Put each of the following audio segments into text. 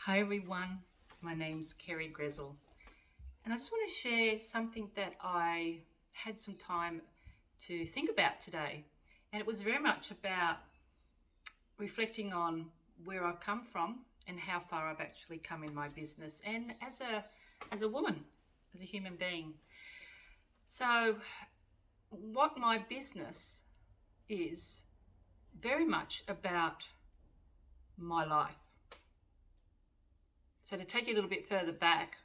Hi everyone, my name's Kerry Grezl, and I just want to share something that I had some time to think about today. And it was very much about reflecting on where I've come from and how far I've actually come in my business and as a woman, as a human being. So what my business is very much about my life. So to take you a little bit further back,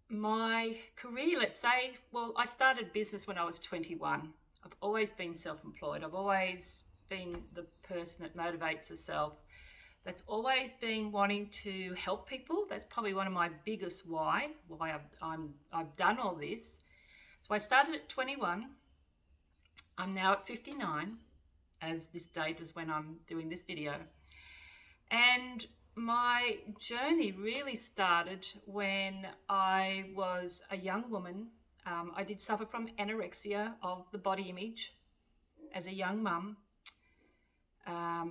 my career, let's say, well, I started business when I was 21. I've always been self-employed. I've always been the person that motivates herself. That's always been wanting to help people. That's probably one of my biggest why I've done all this. So I started at 21. I'm now at 59, as this date is when I'm doing this video. And my journey really started when I was a young woman. I did suffer from anorexia of the body image as a young mum,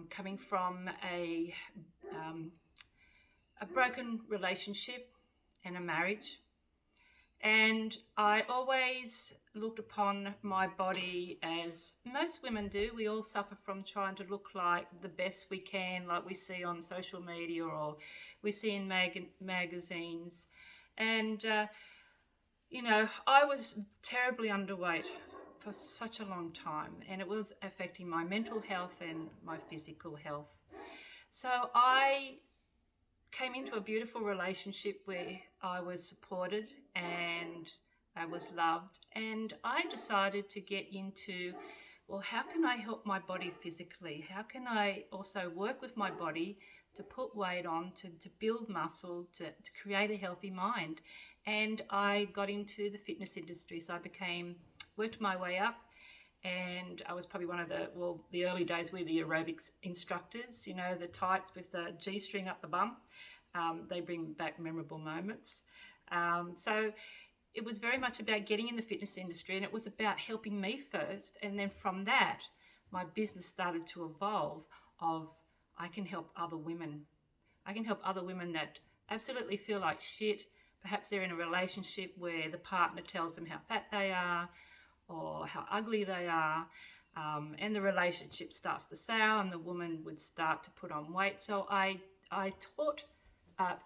coming from a broken relationship and a marriage. And I always looked upon my body as most women do. We all suffer from trying to look like the best we can, like we see on social media or we see in magazines. And, I was terribly underweight for such a long time, and it was affecting my mental health and my physical health. So I came into a beautiful relationship where I was supported and I was loved, and I decided to get into, well, how can I help my body physically? How can I also work with my body to put weight on, to build muscle, to create a healthy mind? And I got into the fitness industry. So I worked my way up, and I was probably one of the early days were the aerobics instructors, the tights with the G-string up the bum. They bring back memorable moments. So it was very much about getting in the fitness industry, and it was about helping me first. And then from that, my business started to evolve of I can help other women. I can help other women that absolutely feel like shit. Perhaps they're in a relationship where the partner tells them how fat they are, or how ugly they are, and the relationship starts to sour and the woman would start to put on weight. So I taught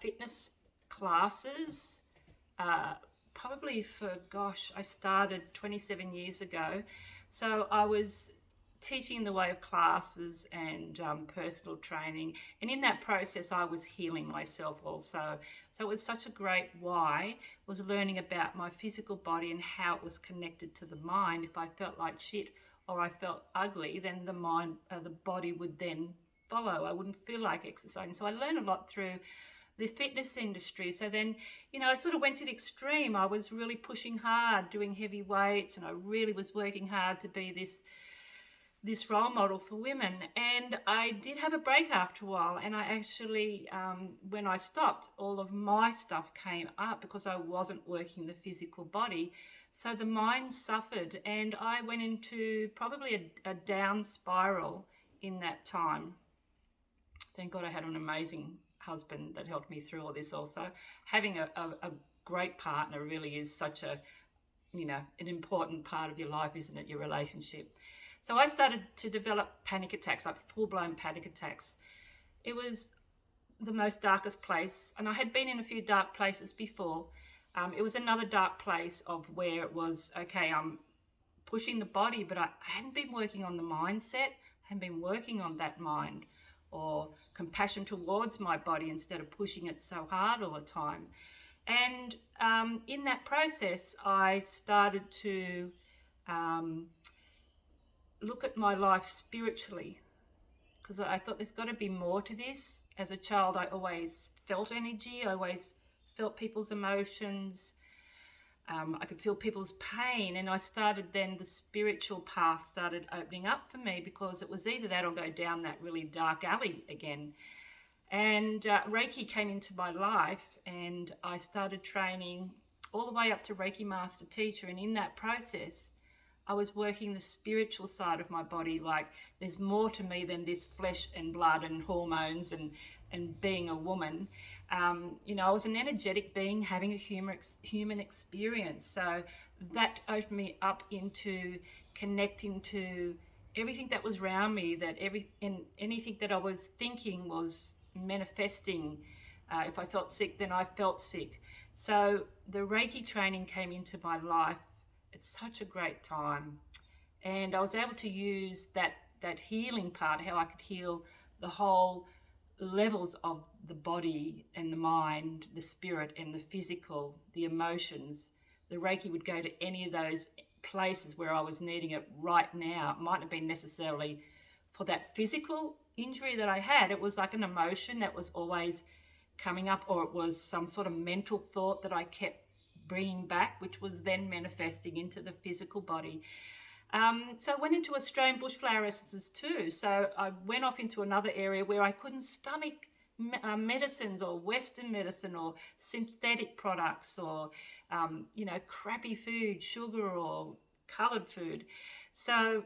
fitness classes probably I started 27 years ago. So I was teaching the way of classes and personal training, and in that process I was healing myself also. So it was such a great why, was learning about my physical body and how it was connected to the mind. If I felt like shit or I felt ugly, then the body would then follow. I wouldn't feel like exercising. So I learned a lot through the fitness industry. So then, I sort of went to the extreme. I was really pushing hard, doing heavy weights, and I really was working hard to be this role model for women. And I did have a break after a while, and I actually, when I stopped, all of my stuff came up because I wasn't working the physical body. So the mind suffered, and I went into probably a down spiral in that time. Thank God I had an amazing husband that helped me through all this also. Having a great partner really is such an important part of your life, isn't it, your relationship? So I started to develop panic attacks, like full-blown panic attacks. It was the most darkest place, and I had been in a few dark places before. It was another dark place of where it was, okay, I'm pushing the body, but I hadn't been working on the mindset, hadn't been working on that mind or compassion towards my body instead of pushing it so hard all the time. And in that process, I started to look at my life spiritually, because I thought there's got to be more to this. As a child, I always felt energy. I always felt people's emotions. I could feel people's pain, and I started then the spiritual path started opening up for me, because it was either that or go down that really dark alley again. And Reiki came into my life, and I started training all the way up to Reiki Master Teacher. And in that process, I was working the spiritual side of my body. Like, there's more to me than this flesh and blood and hormones and being a woman. I was an energetic being having a human experience. So that opened me up into connecting to everything that was around me, anything that I was thinking was manifesting. If I felt sick, then I felt sick. So the Reiki training came into my life. It's such a great time. And I was able to use that healing part, how I could heal the whole levels of the body and the mind, the spirit and the physical, the emotions. The Reiki would go to any of those places where I was needing it right now. It mightn't have been necessarily for that physical injury that I had. It was like an emotion that was always coming up, or it was some sort of mental thought that I kept bringing back, which was then manifesting into the physical body. So I went into Australian bushflower essences too. So I went off into another area where I couldn't stomach medicines or Western medicine or synthetic products or, crappy food, sugar or coloured food. So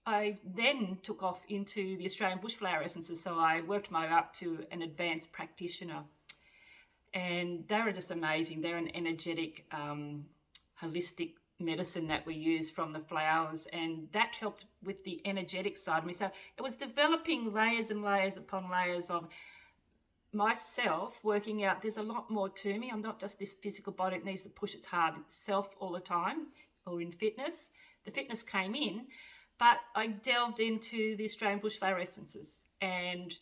I then took off into the Australian bushflower essences. So I worked my way up to an advanced practitioner. And they were just amazing. They're an energetic, holistic medicine that we use from the flowers, and that helped with the energetic side of me. So it was developing layers and layers upon layers of myself, working out there's a lot more to me. I'm not just this physical body that needs to push its hard self all the time, or in fitness. The fitness came in, but I delved into the Australian bushflower essences, and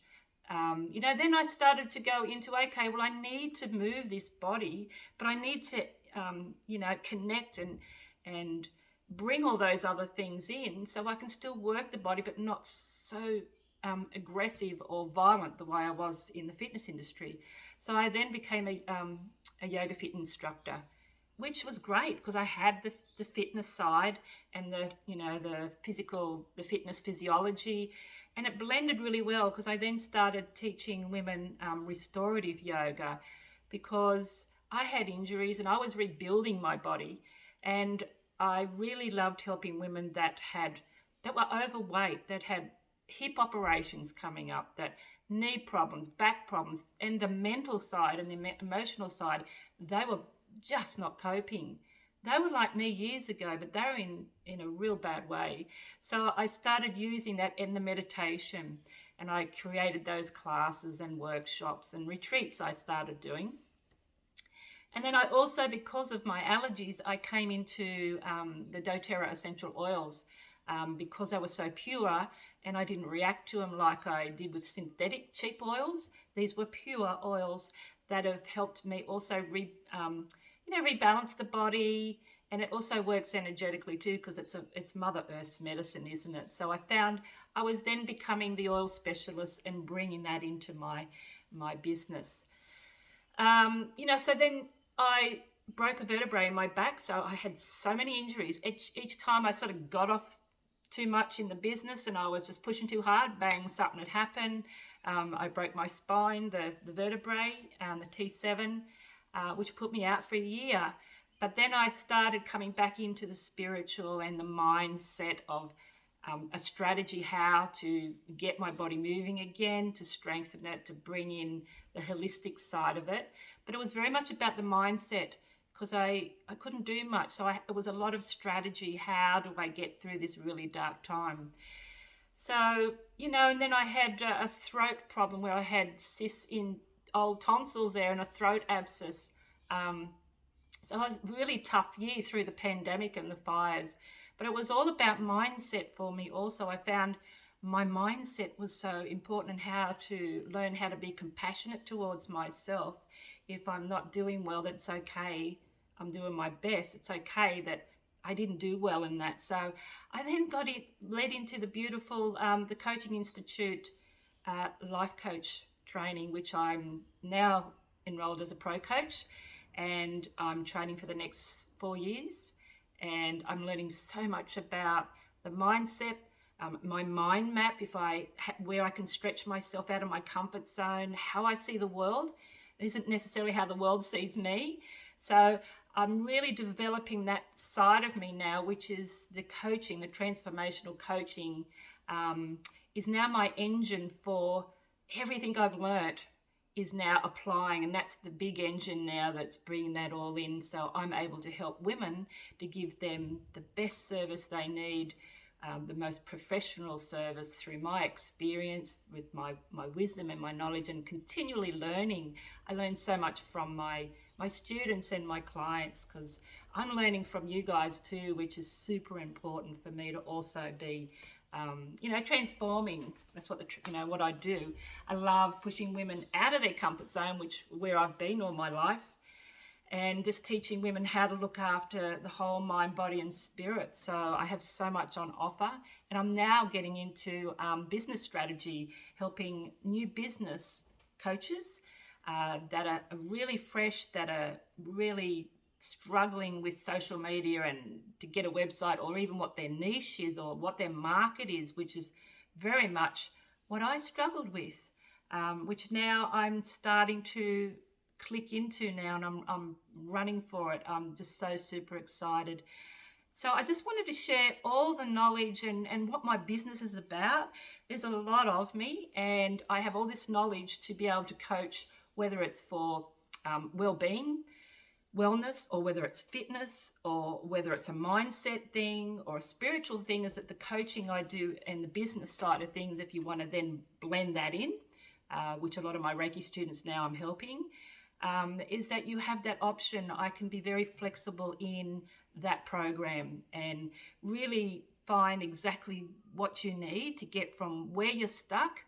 then I started to go into, okay, well, I need to move this body, but I need to, connect and bring all those other things in so I can still work the body, but not so aggressive or violent the way I was in the fitness industry. So I then became a yoga fit instructor, which was great because I had the fitness side and the fitness physiology, and it blended really well because I then started teaching women restorative yoga because I had injuries and I was rebuilding my body, and I really loved helping women that were overweight, that had hip operations coming up, that knee problems, back problems, and the mental side and the emotional side, they were just not coping. They were like me years ago, but they were in a real bad way. So I started using that in the meditation, and I created those classes and workshops and retreats I started doing. And then I also, because of my allergies, I came into the doTERRA essential oils because they were so pure and I didn't react to them like I did with synthetic cheap oils. These were pure oils that have helped me also rebalance the body, and it also works energetically too because it's Mother Earth's medicine, isn't it? So I found I was then becoming the oil specialist and bringing that into my business. So then I broke a vertebrae in my back, so I had so many injuries. Each time I sort of got off too much in the business and I was just pushing too hard, bang, something had happened. I broke my spine, the vertebrae, the T7, which put me out for a year. But then I started coming back into the spiritual and the mindset of a strategy how to get my body moving again, to strengthen it, to bring in the holistic side of it. But it was very much about the mindset because I couldn't do much. So it was a lot of strategy. How do I get through this really dark time? So, and then I had a throat problem where I had cysts in old tonsils there and a throat abscess. So it was a really tough year through the pandemic and the fires. But it was all about mindset for me also. I found my mindset was so important, and how to learn how to be compassionate towards myself. If I'm not doing well, that's okay. I'm doing my best. It's okay that I didn't do well in that. So I then led into the beautiful, the Coaching Institute life coach training, which I'm now enrolled as a pro coach, and I'm training for the next 4 years. And I'm learning so much about the mindset, my mind map, where I can stretch myself out of my comfort zone, how I see the world. isn't necessarily how the world sees me. So I'm really developing that side of me now, which is the coaching, the transformational coaching, is now my engine for everything I've learnt is now applying, and that's the big engine now that's bringing that all in. So I'm able to help women to give them the best service they need, the most professional service through my experience with my wisdom and my knowledge, and continually learning. I learn so much from my students and my clients, because I'm learning from you guys too, which is super important for me to also be transforming. That's what what I do. I love pushing women out of their comfort zone, where I've been all my life, and just teaching women how to look after the whole mind, body and spirit. So I have so much on offer, and I'm now getting into business strategy, helping new business coaches that are really fresh, that are really struggling with social media and to get a website, or even what their niche is or what their market is, which is very much what I struggled with, which now I'm starting to click into now, and I'm running for it. I'm just so super excited. So I just wanted to share all the knowledge and what my business is about. There's a lot of me, and I have all this knowledge to be able to coach, whether it's for well-being, wellness, or whether it's fitness, or whether it's a mindset thing or a spiritual thing. Is that the coaching I do and the business side of things, if you want to then blend that in, which a lot of my Reiki students now I'm helping, is that you have that option. I can be very flexible in that program and really find exactly what you need to get from where you're stuck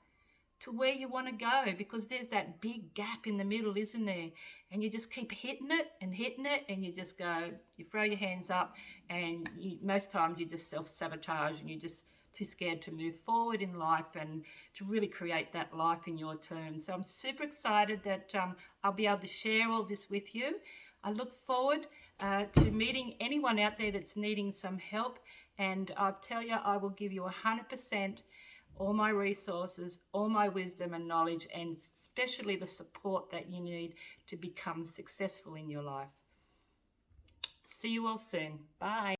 to where you want to go, because there's that big gap in the middle, isn't there? And you just keep hitting it, and you just go, you throw your hands up, and most times you just self-sabotage, and you're just too scared to move forward in life and to really create that life in your terms. So I'm super excited that I'll be able to share all this with you. I look forward to meeting anyone out there that's needing some help, and I'll tell you, I will give you 100% all my resources, all my wisdom and knowledge, and especially the support that you need to become successful in your life. See you all soon. Bye.